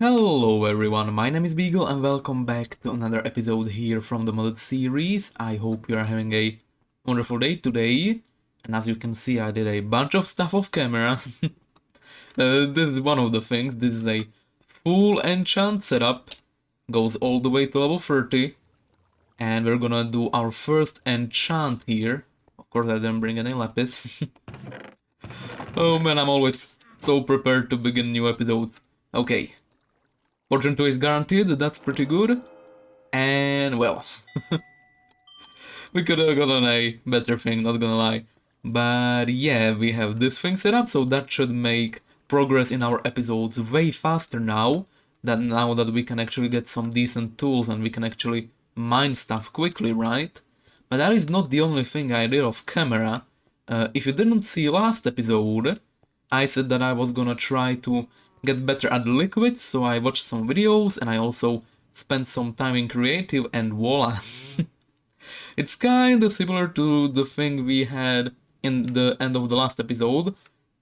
Hello everyone, my name is Bygl and welcome back to another episode here from the modded series. I hope you are having a wonderful day today. And as you can see, I did a bunch of stuff off camera. This is one of the things. This is a full enchant setup. Goes all the way to level 30. And we're gonna do our first enchant here. Of course I didn't bring any lapis. Oh man, I'm always so prepared to begin new episodes. Okay. Fortune 2 is guaranteed, that's pretty good. And well, we could have gotten a better thing, not gonna lie. But yeah, we have this thing set up, so that should make progress in our episodes way faster now that we can actually get some decent tools and we can actually mine stuff quickly, right? But that is not the only thing I did off camera. If you didn't see last episode, I said that I was gonna try to get better at the liquids, so I watched some videos and I also spent some time in creative and voila. It's kinda similar to the thing we had in the end of the last episode,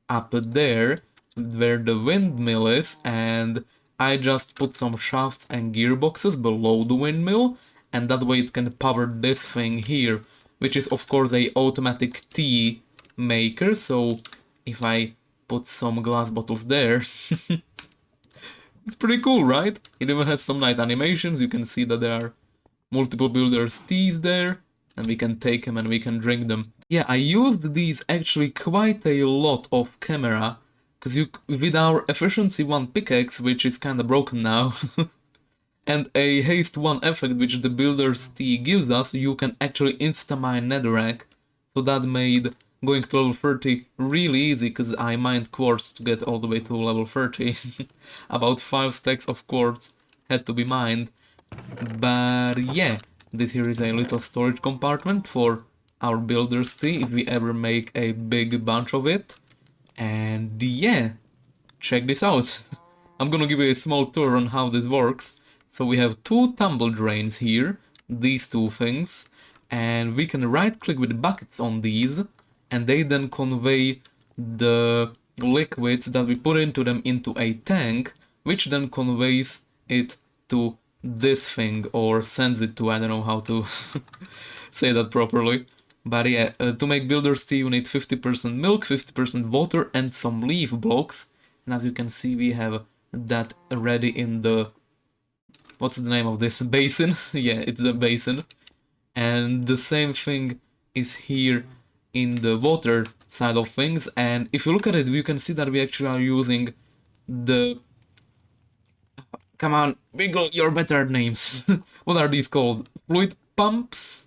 up there, where the windmill is, and I just put some shafts and gearboxes below the windmill, and that way it can power this thing here, which is of course a automatic tea maker, so if I put some glass bottles there. It's pretty cool, right? It even has some nice animations. You can see that there are multiple builders' teas there, and we can take them and we can drink them. Yeah, I used these actually quite a lot off camera, because with our efficiency 1 pickaxe, which is kinda broken now, and a haste 1 effect which the builder's tea gives us, you can actually insta-mine netherrack, so that made going to level 30 really easy, because I mined quartz to get all the way to level 30. About 5 stacks of quartz had to be mined. But yeah, this here is a little storage compartment for our builder's tea if we ever make a big bunch of it. And yeah, check this out. I'm gonna give you a small tour on how this works. So we have 2 tumble drains here, these 2 things, and we can right click with buckets on these, and they then convey the liquids that we put into them into a tank, which then conveys it to this thing, or sends it to, I don't know how to say that properly. But yeah, to make builder's tea you need 50% milk, 50% water, and some leaf blocks. And as you can see, we have that ready in the... what's the name of this? Basin? Yeah, it's the basin. And the same thing is here in the water side of things, and if you look at it, you can see that we actually are using the... come on, Bygl, you're better at names. What are these called? Fluid pumps?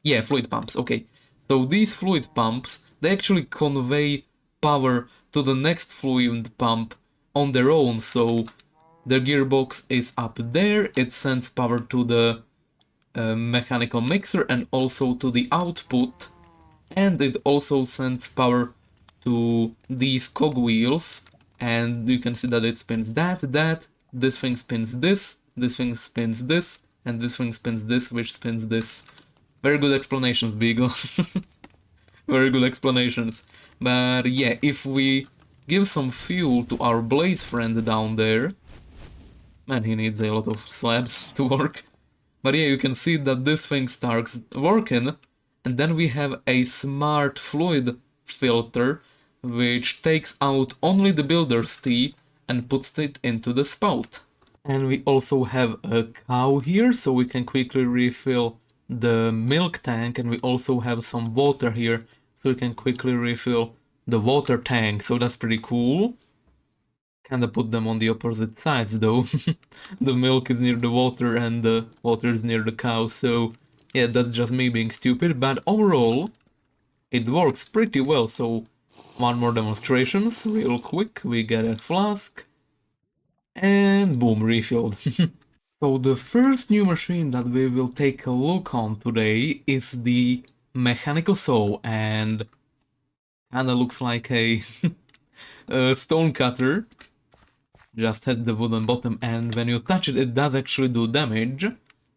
Yeah, fluid pumps, okay. So these fluid pumps, they actually convey power to the next fluid pump on their own, so the gearbox is up there, it sends power to the mechanical mixer and also to the output, and it also sends power to these cogwheels, and you can see that it spins that, this thing spins this thing spins this, and this thing spins this, which spins this. Very good explanations, Bygl. Very good explanations. But yeah, if we give some fuel to our blaze friend down there... man, he needs a lot of slabs to work. But yeah, you can see that this thing starts working, and then we have a smart fluid filter which takes out only the builder's tea and puts it into the spout. And we also have a cow here, so we can quickly refill the milk tank, and we also have some water here, so we can quickly refill the water tank, so that's pretty cool. Kinda put them on the opposite sides though. The milk is near the water and the water is near the cow, so yeah, that's just me being stupid, but overall it works pretty well. So one more demonstrations, real quick. We get a flask and boom, refilled. So the first new machine that we will take a look on today is the mechanical saw, and kinda looks like a, a stone cutter. Just has the wooden bottom, and when you touch it, it does actually do damage.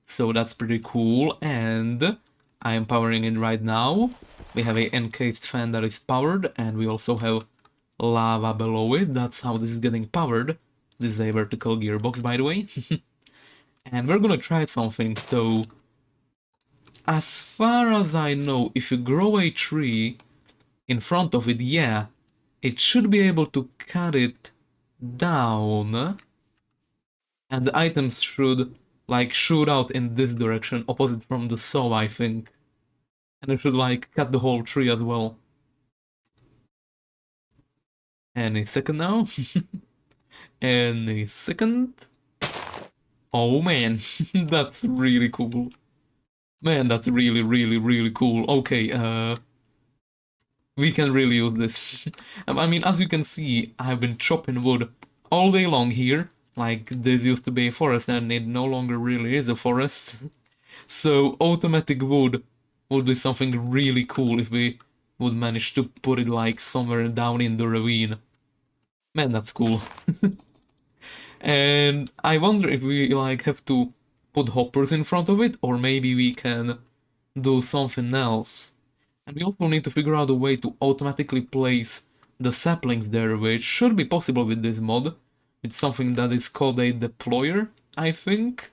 So that's pretty cool, and I am powering it right now. We have a encased fan that is powered, and we also have lava below it. That's how this is getting powered. This is a vertical gearbox, by the way. And we're gonna try something, so... As far as I know, if you grow a tree in front of it, yeah, it should be able to cut it down. And the items should, like, shoot out in this direction, opposite from the saw, I think. And it should, like, cut the whole tree as well. Any second now. Any second. Oh man, that's really cool. Man, that's really, really, really cool. Okay, we can really use this. I mean, as you can see, I've been chopping wood all day long here. Like, this used to be a forest and it no longer really is a forest. So, automatic wood would be something really cool if we would manage to put it, like, somewhere down in the ravine. Man, that's cool. And I wonder if we, like, have to put hoppers in front of it, or maybe we can do something else. And we also need to figure out a way to automatically place the saplings there, which should be possible with this mod. It's something that is called a deployer, I think.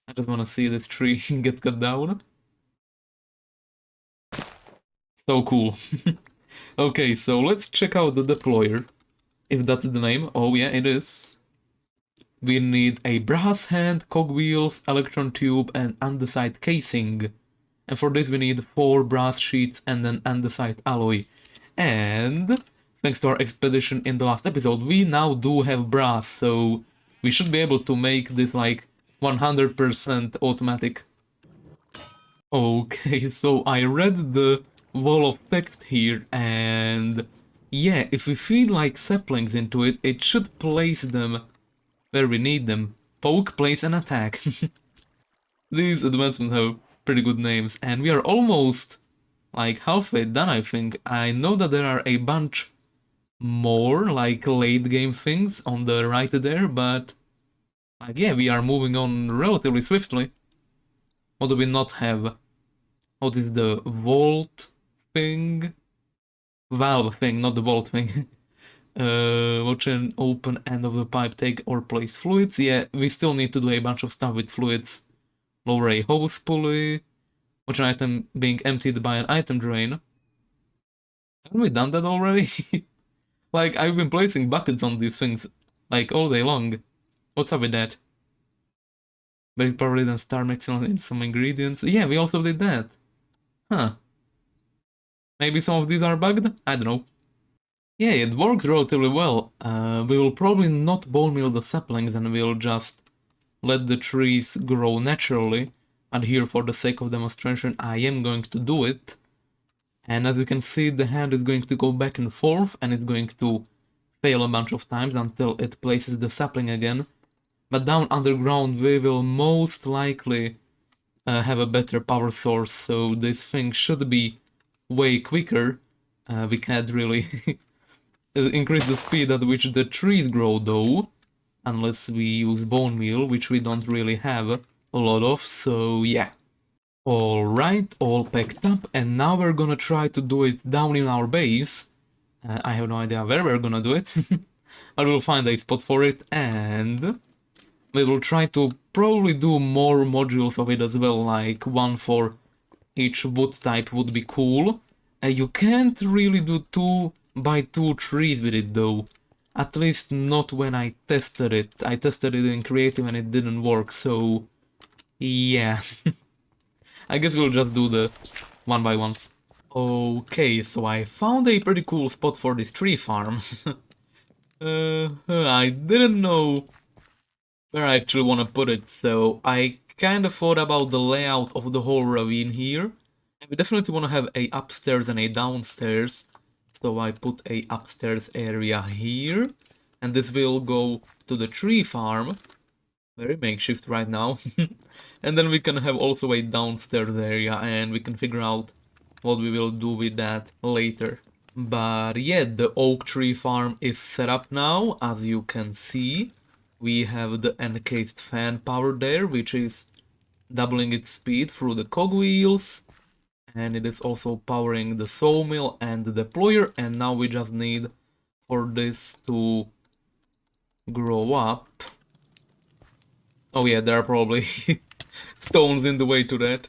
I just wanna see this tree get cut down. So cool. Okay, so let's check out the deployer. If that's the name. Oh yeah, it is. We need a brass hand, cogwheels, electron tube, and andesite casing. And for this we need 4 brass sheets and an andesite alloy. And thanks to our expedition in the last episode, we now do have brass, so we should be able to make this like 100% automatic. Okay, so I read the wall of text here, and yeah, if we feed like saplings into it, it should place them where we need them. Poke, place, and attack. These advancements have pretty good names, and we are almost like halfway done, I think. I know that there are a bunch more like late game things on the right there, but like, yeah, we are moving on relatively swiftly. What do we not have? What is the vault thing? Valve thing, not the vault thing. Watch an open end of the pipe, take or place fluids. Yeah, we still need to do a bunch of stuff with fluids. Lower a hose pulley. Watch an item being emptied by an item drain. Haven't we done that already? Like, I've been placing buckets on these things, like, all day long. What's up with that? But it probably then start mixing in some ingredients. Yeah, we also did that. Huh. Maybe some of these are bugged? I don't know. Yeah, it works relatively well. We will probably not bone meal the saplings and we'll just let the trees grow naturally. And here, for the sake of demonstration, I am going to do it. And as you can see, the hand is going to go back and forth and it's going to fail a bunch of times until it places the sapling again. But down underground we will most likely have a better power source, so this thing should be way quicker. We can't really increase the speed at which the trees grow though, unless we use bone meal, which we don't really have a lot of, so yeah. Alright, all packed up, and now we're gonna try to do it down in our base. I have no idea where we're gonna do it, but we'll find a spot for it, and we will try to probably do more modules of it as well, like one for each wood type would be cool. You can't really do 2x2 trees with it though. At least not when I tested it. I tested it in creative and it didn't work, so yeah. I guess we'll just do the 1x1s. Okay, so I found a pretty cool spot for this tree farm. I didn't know where I actually want to put it, so I kind of thought about the layout of the whole ravine here. And we definitely want to have a upstairs and a downstairs, so I put a upstairs area here, and this will go to the tree farm. Very makeshift right now. And then we can have also a downstairs area, and we can figure out what we will do with that later. But yeah, the oak tree farm is set up now, as you can see. We have the encased fan power there, which is doubling its speed through the cogwheels. And it is also powering the sawmill and the deployer, and now we just need for this to grow up. Oh yeah, there are probably stones in the way to that.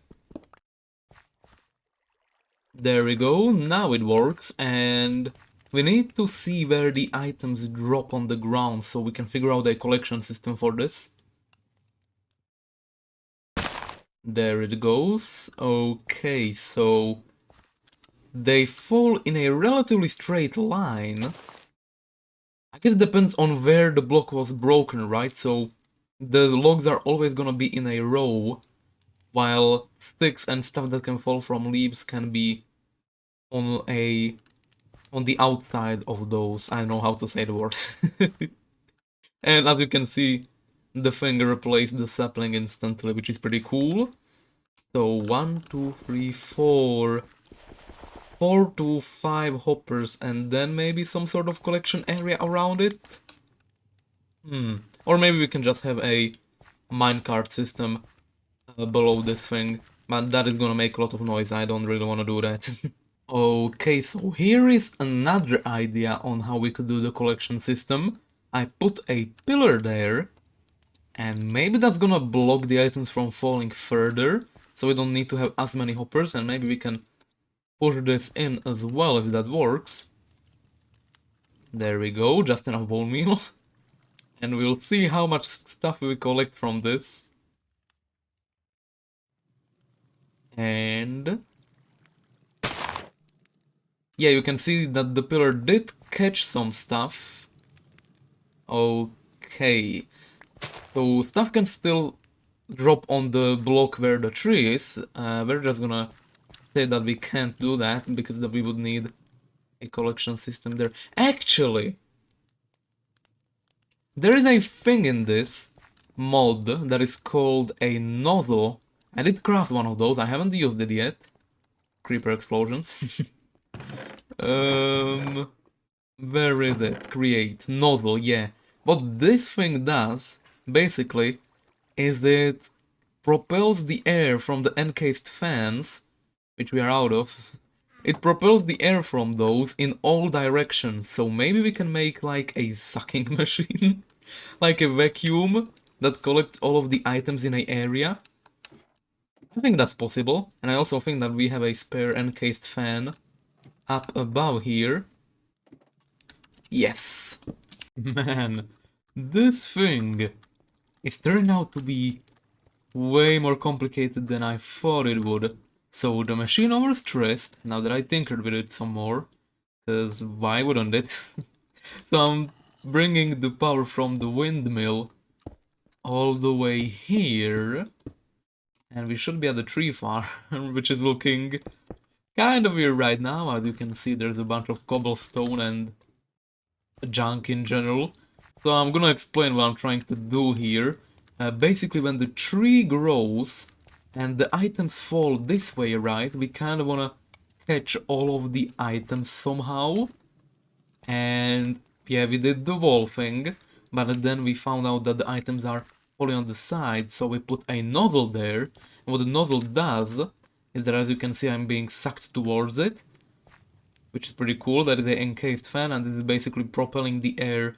There we go, now it works, and we need to see where the items drop on the ground so we can figure out a collection system for this. There it goes. Okay, so they fall in a relatively straight line. I guess it depends on where the block was broken, right? So the logs are always gonna be in a row, while sticks and stuff that can fall from leaves can be on the outside of those. I don't know how to say the word. And as you can see, the finger replaced the sapling instantly, which is pretty cool. So 1, 2, 3, 4. 4 to 5 hoppers, and then maybe some sort of collection area around it. Or maybe we can just have a minecart system below this thing, but that is gonna make a lot of noise. I don't really want to do that. Okay, so here is another idea on how we could do the collection system. I put a pillar there, and maybe that's gonna block the items from falling further, so we don't need to have as many hoppers, and maybe we can push this in as well if that works. There we go, just enough bone meal. And we'll see how much stuff we collect from this. And yeah, you can see that the pillar did catch some stuff. Okay, so stuff can still drop on the block where the tree is. We're just gonna say that we can't do that because we would need a collection system there. Actually, there is a thing in this mod that is called a nozzle. I did craft one of those, I haven't used it yet. Creeper explosions. Where is it? Create. Nozzle, yeah. What this thing does, basically, is it propels the air from the encased fans, which we are out of. It propels the air from those in all directions, so maybe we can make like a sucking machine. Like a vacuum that collects all of the items in an area. I think that's possible, and I also think that we have a spare encased fan up above here. Yes! Man, this thing is turning out to be way more complicated than I thought it would. So the machine overstressed, now that I tinkered with it some more, because why wouldn't it? So I'm bringing the power from the windmill all the way here. And we should be at the tree farm, which is looking kind of weird right now. As you can see, there's a bunch of cobblestone and junk in general. So I'm gonna explain what I'm trying to do here. Basically, when the tree grows and the items fall this way, right, we kind of wanna catch all of the items somehow. And yeah, we did the wall thing, but then we found out that the items are falling on the side, so we put a nozzle there. And what the nozzle does is that, as you can see, I'm being sucked towards it, which is pretty cool. That is an encased fan, and it is basically propelling the air,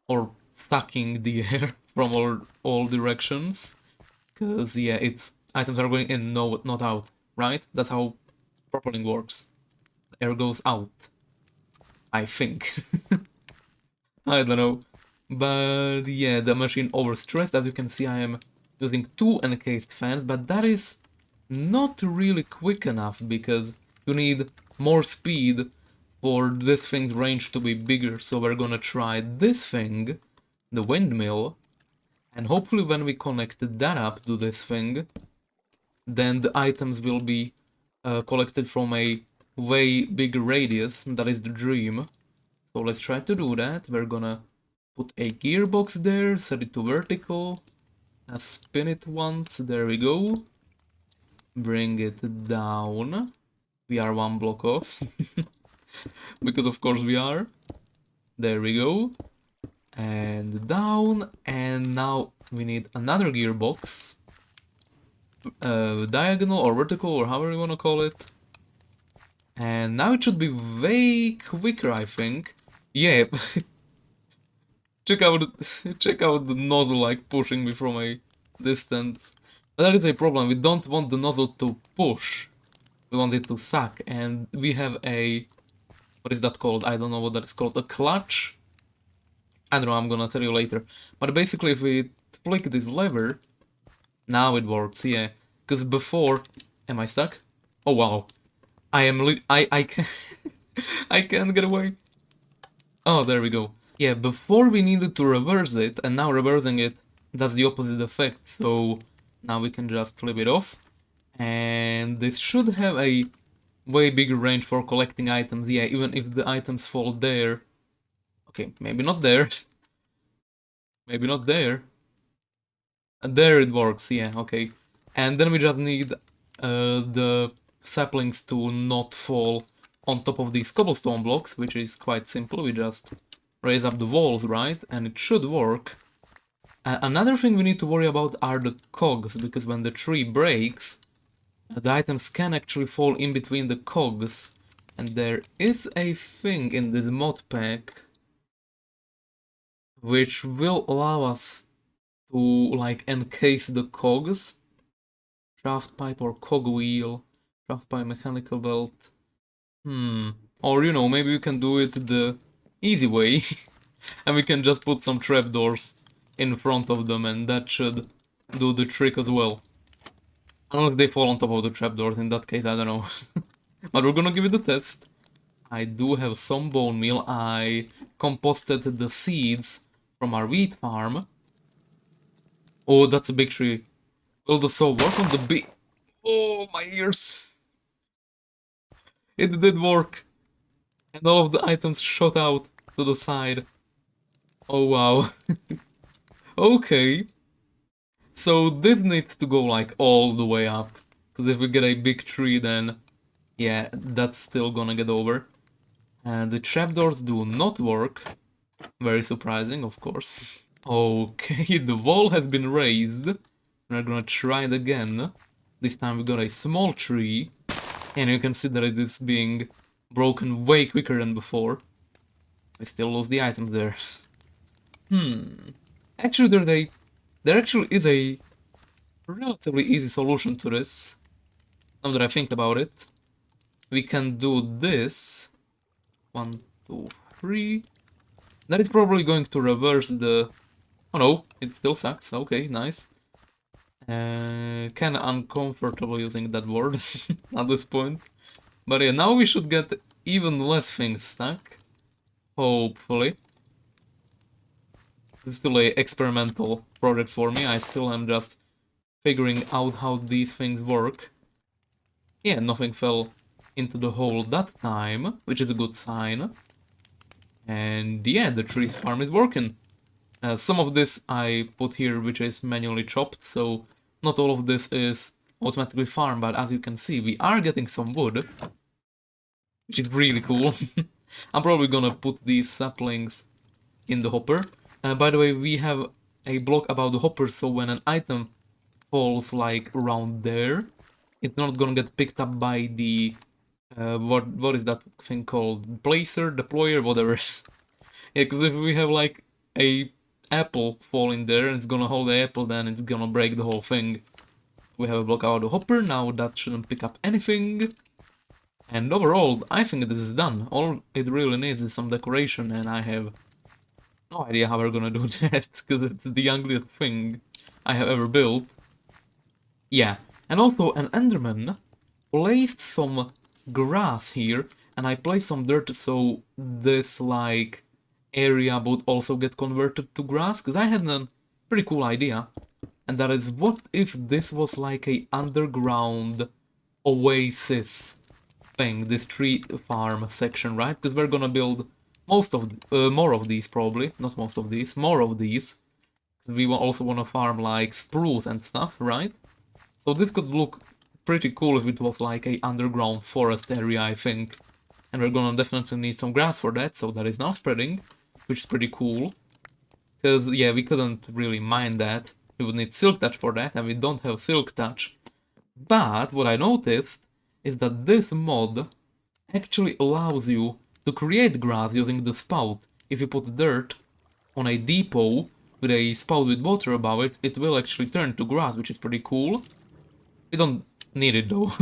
or sucking the air from all directions. Because yeah, items are going in, no, not out, right? That's how propelling works. The air goes out, I think. I don't know. But yeah, the machine overstressed. As you can see, I am using 2 encased fans, but that is not really quick enough because you need more speed for this thing's range to be bigger. So we're gonna try this thing, the windmill, and hopefully when we connect that up to this thing, then the items will be collected from a way bigger radius. That is the dream. So let's try to do that. We're gonna put a gearbox there, set it to vertical, spin it once, there we go. Bring it down. We are 1 block off. Because of course we are. There we go. And down, and now we need another gearbox. Diagonal or vertical or however you wanna call it. And now it should be way quicker, I think. Yeah. check out check out the nozzle like pushing me from a distance. But that is a problem. We don't want the nozzle to push. We want it to suck, and we have a, what is that called? I don't know what that is called. A clutch? I don't know, I'm gonna tell you later. But basically, if we flick this lever, now it works, yeah. Because before, am I stuck? Oh wow, I am I can I can't get away. Oh, there we go. Yeah, before we needed to reverse it, and now reversing it does the opposite effect. So now we can just flip it off, and this should have a way bigger range for collecting items. Yeah, even if the items fall there. Okay, maybe not there. Maybe not there. And there it works, yeah, okay. And then we just need the saplings to not fall on top of these cobblestone blocks, which is quite simple. We just raise up the walls, right? And it should work. Another thing we need to worry about are the cogs, because when the tree breaks, the items can actually fall in between the cogs. And there is a thing in this mod pack which will allow us to like encase the cogs. Shaft pipe or cog wheel, shaft pipe mechanical belt. Or you know, maybe we can do it the easy way and we can just put some trapdoors in front of them and that should do the trick as well. Unless they fall on top of the trapdoors, in that case, I don't know. But we're gonna give it a test. I do have some bone meal. I composted the seeds from our wheat farm. Oh, that's a big tree. Will the saw work on the big... Oh, my ears! It did work. And all of the items shot out to the side. Oh, wow. Okay. So this needs to go like all the way up. Because if we get a big tree, then... yeah, that's still gonna get over. And the trapdoors do not work. Very surprising, of course. Okay, the wall has been raised. We're gonna try it again. This time we got a small tree. And you can see that it is being broken way quicker than before. We still lose the items there. Actually, there actually is a relatively easy solution to this. Now that I think about it. We can do this. 1, 2, 3. That is probably going to reverse the... oh no, it still sucks. Okay, nice. Kinda uncomfortable using that word at this point. But yeah, now we should get even less things stuck. Hopefully. This is still a experimental project for me. I still am just figuring out how these things work. Yeah, nothing fell into the hole that time, which is a good sign. And yeah, the tree's farm is working. Some of this I put here, which is manually chopped, so not all of this is automatically farmed, but as you can see, we are getting some wood, which is really cool. I'm probably gonna put these saplings in the hopper. By the way, we have a block about the hopper, so when an item falls like around there, it's not gonna get picked up by the what is that thing called? Placer, deployer, whatever. Yeah, because if we have like a apple fall in there and it's gonna hold the apple, then it's gonna break the whole thing. We have a block out of the hopper, now that shouldn't pick up anything. And overall, I think this is done. All it really needs is some decoration, and I have no idea how we're gonna do that, because it's the ugliest thing I have ever built. Yeah, and also an Enderman placed some grass here, and I placed some dirt so this like area would also get converted to grass, because I had a pretty cool idea, and that is, what if this was like a underground oasis thing, this tree farm section, right? Because we're gonna build more of these probably, not most of these, more of these, because we also want to farm like spruce and stuff, right? So this could look pretty cool if it was like a underground forest area, I think. And we're gonna definitely need some grass for that, so that is now spreading, which is pretty cool. Because, yeah, we couldn't really mine that. We would need silk touch for that, and we don't have silk touch. But what I noticed is that this mod actually allows you to create grass using the spout. If you put dirt on a depot with a spout with water above it, it will actually turn to grass, which is pretty cool. We don't need it though.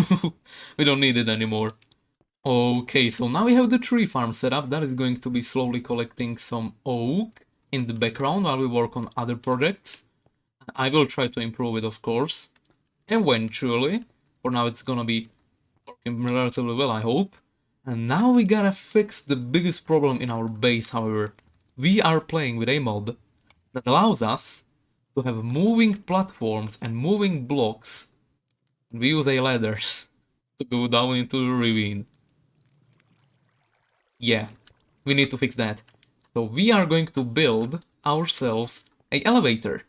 We don't need it anymore. Okay, so now we have the tree farm set up. That is going to be slowly collecting some oak in the background while we work on other projects. I will try to improve it, of course, eventually. For now, it's gonna be working relatively well, I hope. And now we gotta fix the biggest problem in our base, however. We are playing with a mod that allows us to have moving platforms and moving blocks. We use a ladder to go down into the ravine. Yeah, we need to fix that. So we are going to build ourselves an elevator.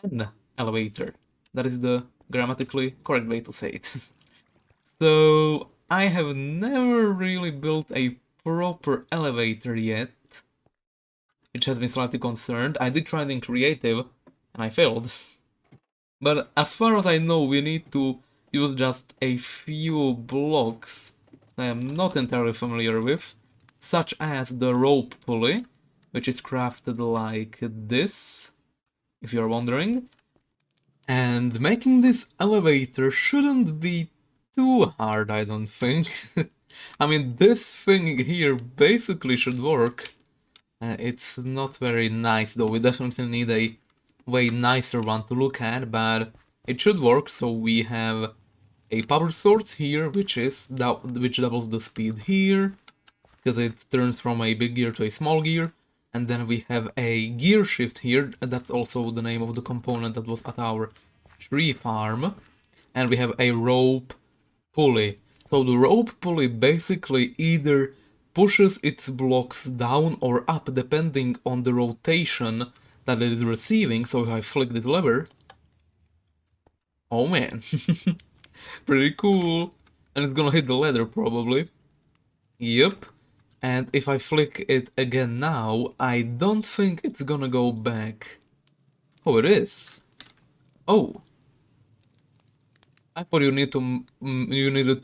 An elevator. That is the grammatically correct way to say it. So I have never really built a proper elevator yet, which has been slightly concerned. I did try it in creative, and I failed. But as far as I know, we need to use just a few blocks that I am not entirely familiar with, such as the rope pulley, which is crafted like this, if you're wondering. And making this elevator shouldn't be too hard, I don't think. I mean, this thing here basically should work. It's not very nice though, we definitely need a way nicer one to look at, but it should work. So we have a power source here, which doubles the speed here, because it turns from a big gear to a small gear. And then we have a gear shift here, that's also the name of the component that was at our tree farm. And we have a rope pulley. So the rope pulley basically either pushes its blocks down or up depending on the rotation that it is receiving. So if I flick this lever, oh man, pretty cool. And it's gonna hit the ladder probably. Yep. And if I flick it again now, I don't think it's gonna go back. Oh, it is. Oh. I thought you needed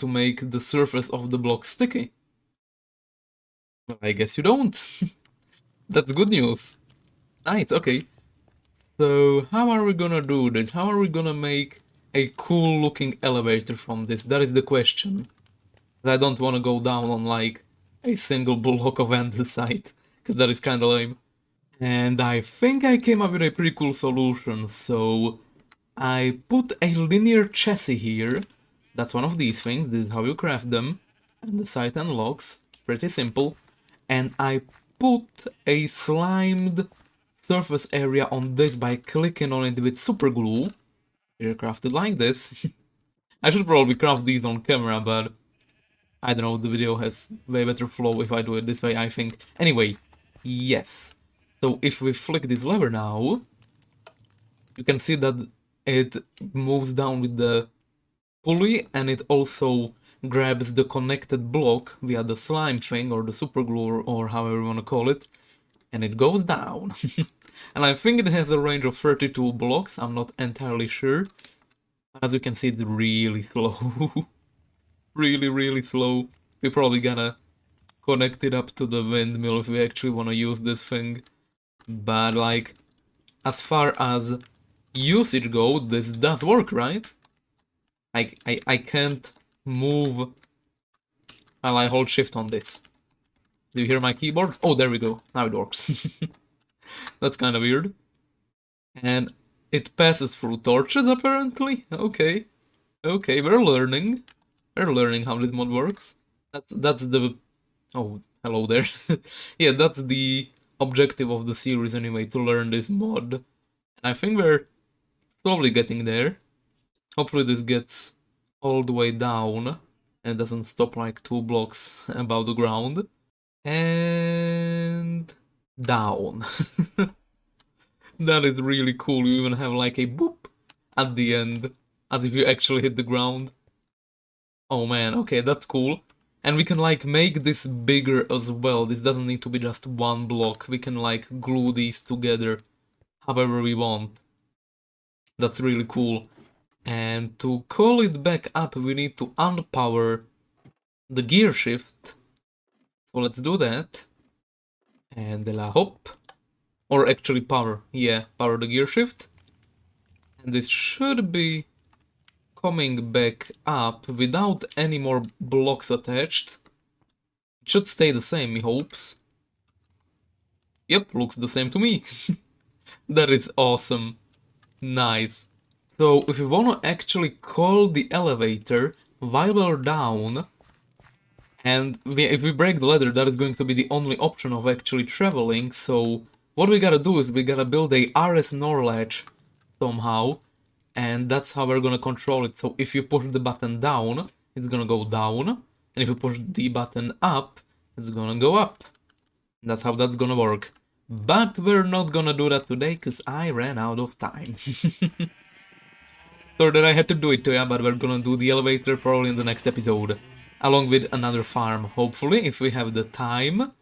to make the surface of the block sticky. Well, I guess you don't. That's good news. Nice, okay. So how are we gonna do this? How are we gonna make a cool looking elevator from this? That is the question. I don't want to go down on like a single block of andesite, because that is kinda lame. And I think I came up with a pretty cool solution, so I put a linear chassis here. That's one of these things, this is how you craft them. And the site unlocks, pretty simple. And I put a slimed surface area on this by clicking on it with super glue. They're crafted like this. I should probably craft these on camera, but I don't know, the video has way better flow if I do it this way, I think. Anyway, yes. So if we flick this lever now, you can see that it moves down with the pulley, and it also grabs the connected block via the slime thing, or the super glue, or however you want to call it, and it goes down. And I think it has a range of 32 blocks, I'm not entirely sure. As you can see, it's really slow. Really slow. We're probably gonna connect it up to the windmill if we actually want to use this thing. But like, as far as usage goes, this does work, right? I can't move while I hold shift on this. Do you hear my keyboard? Oh, there we go. Now it works. That's kind of weird. And it passes through torches, apparently. Okay. Okay, we're learning. We're learning how this mod works. That's the... Oh, hello there. Yeah, that's the objective of the series anyway, to learn this mod. And I think we're slowly getting there. Hopefully this gets all the way down and doesn't stop like 2 blocks above the ground. And... down. That is really cool. You even have like a boop at the end, as if you actually hit the ground. Oh man, okay, that's cool. And we can like make this bigger as well. This doesn't need to be just one block. We can like glue these together however we want. That's really cool. And to call it back up, we need to unpower the gear shift. So let's do that. And la hop. Or actually power, yeah, power the gear shift. And this should be coming back up without any more blocks attached. It should stay the same, he hopes. Yep, looks the same to me. That is awesome. Nice. So if we want to actually call the elevator while we're down, and if we break the ladder, that is going to be the only option of actually traveling, so what we gotta do is we gotta build a RS NOR latch somehow, and that's how we're gonna control it. So if you push the button down, it's gonna go down, and if you push the button up, it's gonna go up. That's how that's gonna work. But we're not gonna do that today, because I ran out of time. So that I had to do it to you, but we're gonna do the elevator probably in the next episode. Along with another farm, hopefully, if we have the time.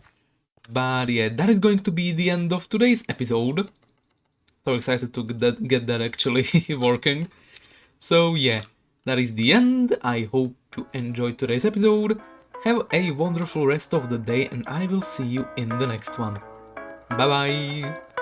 But yeah, that is going to be the end of today's episode. So excited to get that actually working. So yeah, that is the end. I hope you enjoyed today's episode. Have a wonderful rest of the day, and I will see you in the next one. Bye bye!